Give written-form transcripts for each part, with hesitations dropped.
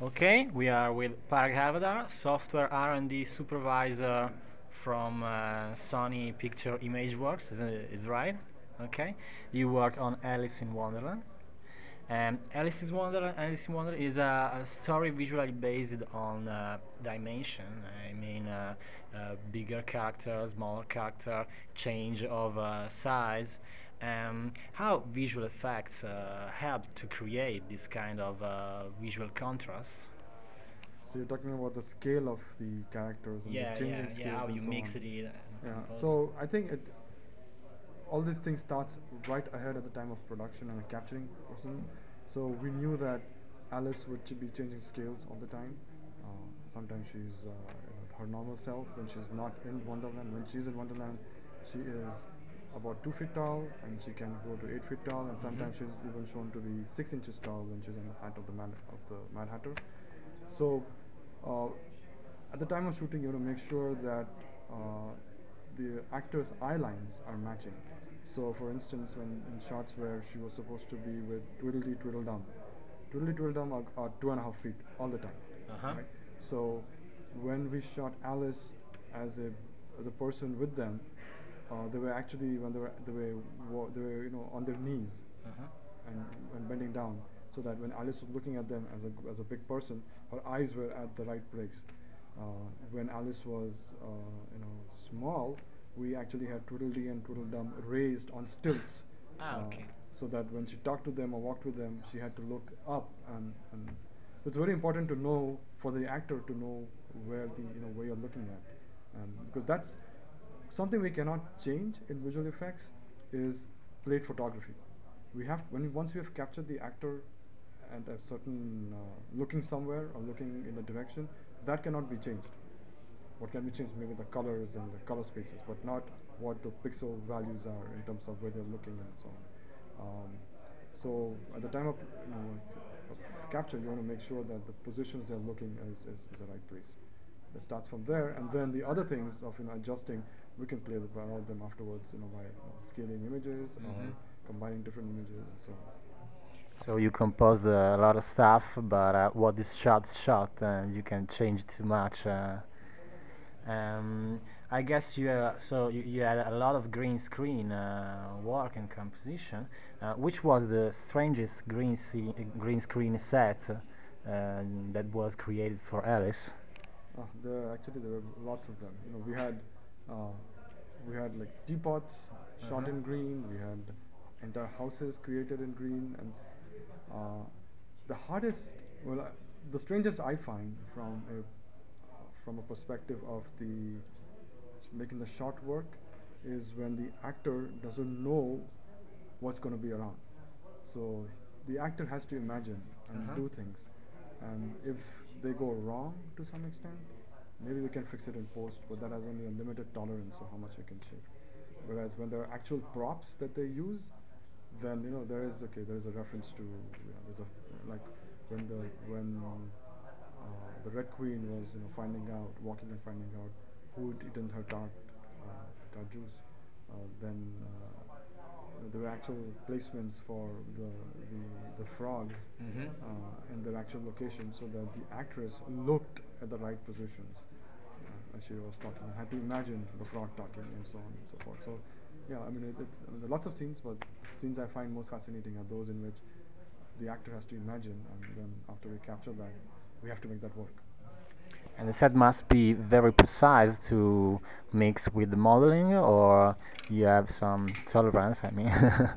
Okay, we are with Parag Halvadar, software R&D supervisor from Sony Picture Imageworks. Is right? Okay. You work on Alice in Wonderland. Alice in Wonderland is a story visually based on dimension. I mean, bigger character, smaller character, change of size. How visual effects help to create this kind of visual contrast? So you're talking about the scale of the characters and the Yeah, yeah, changing yeah. scales How and you so on. mix it and Yeah. compose it. So I think all these things starts right ahead at the time of production and capturing person. So we knew that Alice would be changing scales all the time. Uh, Sometimes she's her normal self when she's not in Wonderland. When she's in Wonderland, she is about 2 feet tall and she can go to 8 feet tall. And Mhm. sometimes she's even shown to be 6 inches tall when she's on the hat of the Mad Hatter. So uh, at the time of shooting, you want to make sure that the actor's eye lines are matching. So, for instance, when in shots where she was supposed to be with Tweedledee Tweedledum, Tweedledee Tweedledum are 2.5 feet all the time, Uh huh. right? So, when we shot Alice as a person with them, they were actually when they were on their knees Uh huh. and bending down, so that when Alice was looking at them as a big person, her eyes were at the right place. When Alice was small, we actually had Tweedledee and Tweedledum raised on stilts, Ah, okay. so that when she talked to them or walked with them, she had to look up, and so it's very important to know for the actor to know where you're looking at, because that's something we cannot change in visual effects is plate photography. We have when once we have captured the actor and a certain looking somewhere or looking in a direction, that cannot be changed. What can be changed maybe the colors and the color spaces, but not what the pixel values are in terms of where they're looking and so on. So at the time of, of capture, you want to make sure that the positions they're looking is the right place. It starts from there, and then the other things of adjusting, we can play around them afterwards, by scaling images or Mhm. combining different images and so on. So you composed a lot of stuff, but what is shot, and you can change too much. Um, I guess you had a lot of green screen work and composition. Which was the strangest green screen set that was created for Alice? There were lots of them. Uh, we had like teapots shot Uh-huh. in green. We had entire houses created in green, and the hardest, well, the strangest I find from a perspective of the making the shot work is when the actor doesn't know what's going to be around. So the actor has to imagine and Uh-huh. do things, and if they go wrong to some extent, maybe we can fix it in post, but that has only a limited tolerance of how much we can shift. Whereas when there are actual props that they use, then there is a reference to, there's a, like when the Red Queen was finding out, walking and finding out who had eaten her tart juice. Then there were actual placements for the the frogs Mhm. in their actual location, so that the actress looked at the right positions as she was talking, and had to imagine the frog talking, and so on and so forth. So, yeah, I mean, there are lots of scenes, but scenes I find most fascinating are those in which the actor has to imagine, and then after we capture that, we have to make that work. And the set must be very precise to mix with the modeling, or you have some tolerance, I mean.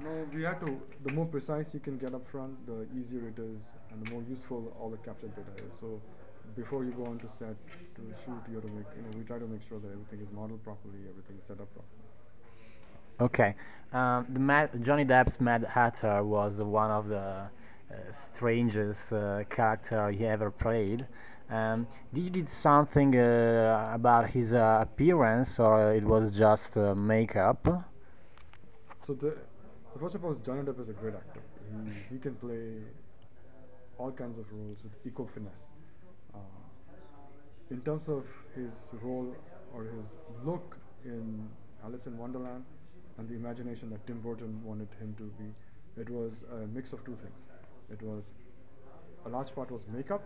No, we have to. The more precise you can get up front, the easier it is, and the more useful all the captured data is. So, before you go on to set to shoot, you have to we try to make sure that everything is modeled properly, everything is set up properly. Okay. Johnny Depp's Mad Hatter was one of the strangest character he ever played. Did you did something about his appearance, or it was just makeup? So first of all, Johnny Depp is a great actor. He can play all kinds of roles with equal finesse. Uh, in terms of his role or his look in Alice in Wonderland and the imagination that Tim Burton wanted him to be, it was a mix of two things. It was a large part was makeup,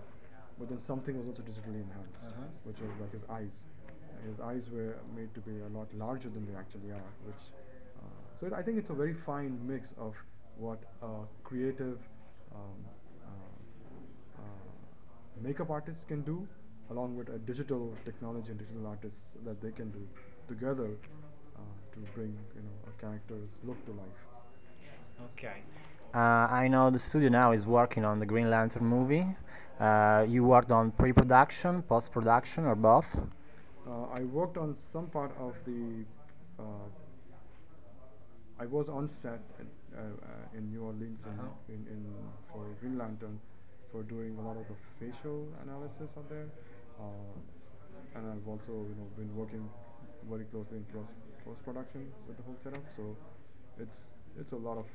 but then something was also digitally enhanced, Uh-huh. which was like his eyes. His eyes were made to be a lot larger than they actually are, which I think it's a very fine mix of what a creative um, uh, makeup artists can do, along with a digital technology and digital artists that they can do together to bring a character's look to life. Okay. I know the studio now is working on the Green Lantern movie. You worked on pre-production, post-production, or both? I worked on some part of the. Uh, I was on set in New Orleans Uh-huh. in for Green Lantern for doing a lot of the facial analysis out there, and I've also been working very closely in post production with the whole setup. So it's a lot of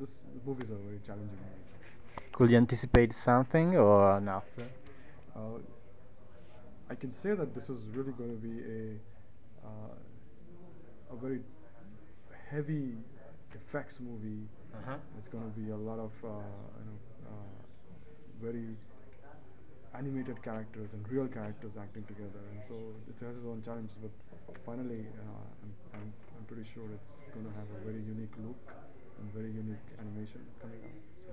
this movie is a very challenging movie. Could you anticipate something or not? Uh, I can say that this is really going to be a very heavy effects movie. Uh-huh. It's going to be a lot of very animated characters and real characters acting together, and so it has its own challenges. But finally, I'm pretty sure it's going to have a very unique look and very unique animation coming out. So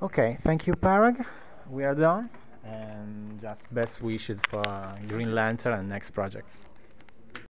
Okay, thank you, Parag. We are done. And just best wishes for thank Green you. Lantern and next project.